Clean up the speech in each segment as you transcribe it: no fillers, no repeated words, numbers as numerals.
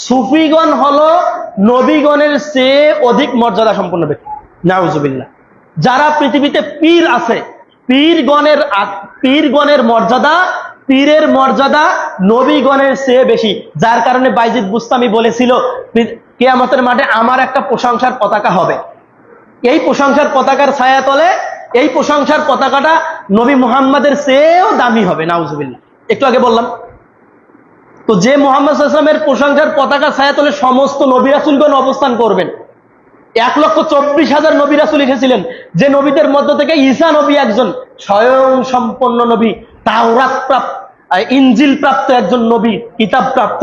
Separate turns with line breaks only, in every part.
সুফিগণ হলো নবীগণের চেয়ে অধিক মর্যাদা সম্পন্ন ব্যক্তি। নাউজুবিল্লাহ। যারা পৃথিবীতে পীর আছে, পীরগণের মর্যাদা, পীরের মর্যাদা নবীগণের চেয়ে বেশি। যার কারণে বাইজিদ বুস্তামি বলেছিল কিয়ামতের মাঠে আমার একটা প্রশংসার পতাকা হবে, এই প্রশংসার পতাকার ছায়াতলে এই প্রশংসার পতাকাটা নবী মুহাম্মাদের চেয়েও দামি হবে। নাউজুবিল্লাহ। একটু আগে বললাম তো, যে মুহাম্মদ সাল্লাল্লাহু আলাইহি ওয়াসাল্লামের প্রশংসার পতাকা ছায়াতলে সমস্ত নবী রাসূলগণ অবস্থান করবেন। 1,24,000 নবী রাসূল এসেছিলেন, যে নবীদের মধ্য থেকে ঈসা নবী একজন স্বয়ং সম্পন্ন নবী, তাওরাত প্রাপ্ত, ইনজিল প্রাপ্ত একজন নবী, কিতাব প্রাপ্ত।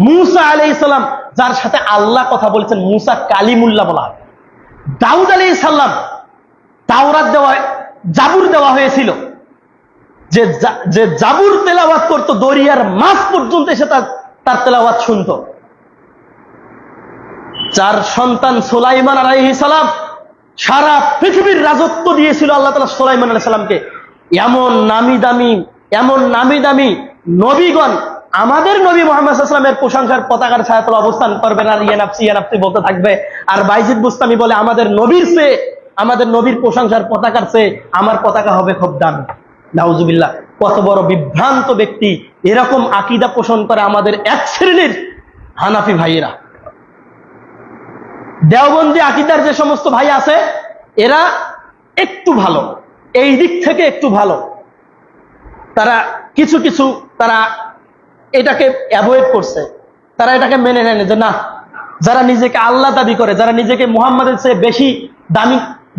মূসা আলাইহিস সালাম, যার সাথে আল্লাহ কথা বলেছেন, মূসা কালিমুল্লাহ বলা হয়। দাউদ আলাইহিস সালাম, তাওরাত দেওয়া, জাবুর দেওয়া হয়েছিল, যে জাবুর তেলাওয়াত করতো, দরিয়ার মাছ পর্যন্ত এসে তার তেলাওয়াত শুনতো। যার সন্তান সুলাইমান আলাইহিস সালাম, সারা পৃথিবীর রাজত্ব দিয়েছিল আল্লাহ তাআলা সুলাইমান আলাইহিস সালামকে। এমন নামি দামি নবীগণ আমাদের নবী মুহাম্মদ সাল্লাল্লাহু আলাইহি ওয়াসাল্লামের প্রশংসার পতাকার ছায়াতলে অবস্থান করবেন আর ইয়া নাফসি বলতে থাকবে। আর বাইজিদ বুস্তামি বলে আমাদের নবীর প্রশংসার পতাকার চেয়ে আমার পতাকা হবে খুব দামি। নাউজুবিল্লাহ। কত বড় বিভ্রান্ত ব্যক্তি! এরকম আকীদা পোষণ করে আমাদের এক শ্রেণীর হানাফি ভাইয়েরা। দেওবন্দি আকীদার যে সমস্ত ভাই আছে, এরা একটু ভালো, এই দিক থেকে একটু ভালো। তারা কিছু তারা এটাকে অ্যাভয়েড করছে, তারা এটাকে মেনে নেয় যে না, যারা নিজেকে আল্লাহ দাবি করে, যারা নিজেকে মুহাম্মাদের চেয়ে বেশি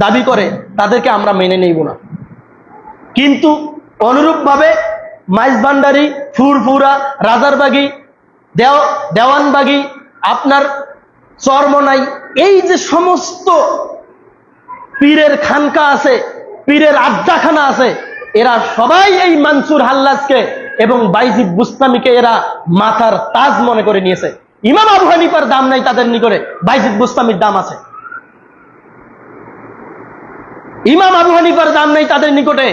দাবি করে, তাদেরকে আমরা মেনে নেব না। কিন্তু অনুরূপভাবে মাইজভান্ডারি, ফুরফুরা, রাজারবাগী, দেওয়ানবাগী, আপনার চরমনাই, এই যে সমস্ত পীরের খানকা আছে, পীরের আড্ডাখানা আছে, এরা সবাই এই মানসুর হাল্লাজকে এবং বাইজিদ বুস্তামিকে এরা মাথার তাজ মনে করে নিয়েছে। ইমাম আবু হানিফার দাম নাই তাদের নিকটে, বাইজিদ বুস্তামির দাম আছে। ইমাম আবু হানিফার দাম নেই তাদের নিকটে,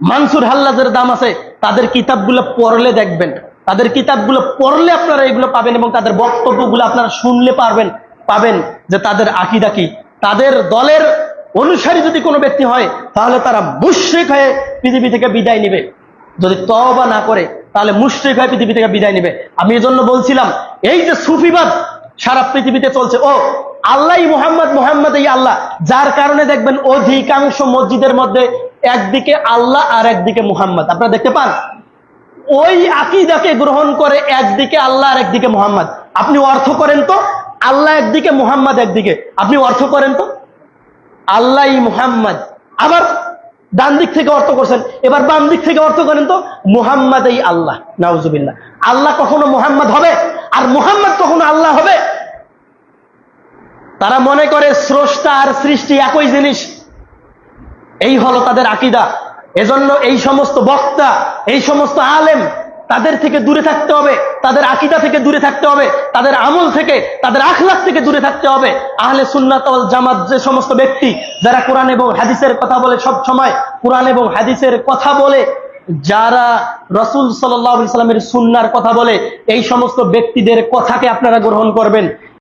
মানসুর হাল্লাজের দাম আছে। তাদের কিতাবগুলো পড়লে দেখবেন, তাদের কিতাবগুলো পড়লে আপনারা এগুলো পাবেন এবং তাদের বক্তব্যগুলো আপনারা শুনলে পাবেন যে তাদের আকীদা কি। তাদের দলের অনুসারী যদি কোনো ব্যক্তি হয়, তাহলে তারা মুশরিক হয়ে পৃথিবী থেকে বিদায় নেবে। যদি তওবা না করে, তাহলে মুশরিক হয়ে পৃথিবী থেকে বিদায় নেবে। আমি এজন্য বলছিলাম, এই যে সুফিবাদ সারা পৃথিবীতে চলছে, ও আল্লাহ মুহাম্মদ এই আল্লাহ, যার কারণে দেখবেন অধিকাংশ মসজিদের মধ্যে একদিকে আল্লাহ আর একদিকে মুহাম্মদ আপনারা দেখতে পান। ওই আকীদাকে গ্রহণ করে একদিকে আল্লাহ আর একদিকে মুহাম্মদ। আপনি অর্থ করেন তো, আল্লাহ একদিকে মুহাম্মদ একদিকে, আপনি অর্থ করেন তো আল্লাহ মুহাম্মদ, আবার ডান দিক থেকে অর্থ করছেন, এবার বাম দিক থেকে অর্থ করেন তো মুহাম্মদ এই আল্লাহ। নাউজুবিল্লাহ। আল্লাহ কখনো মুহাম্মদ হবে আর মুহাম্মদ কখনো আল্লাহ হবে? তারা মনে করে স্রষ্টা আর সৃষ্টি একই জিনিস। এই হলো তাদের আকীদা। এজন্য এই সমস্ত বক্তা, এই সমস্ত আলেম, তাদের থেকে দূরে থাকতে হবে, তাদের আকীদা থেকে দূরে থাকতে হবে, তাদের আমল থেকে, তাদের আখলাক থেকে দূরে থাকতে হবে। আহলে সুন্নাত ওয়াল জামাত যে সমস্ত ব্যক্তি যারা কোরআন এবং হাদিসের কথা বলে, সব সময় কোরআন এবং হাদিসের কথা বলে, যারা রাসূল সাল্লাল্লাহু আলাইহি ওয়াসাল্লামের সুন্নাহর কথা বলে, এই সমস্ত ব্যক্তিদের কথাকে আপনারা গ্রহণ করবেন।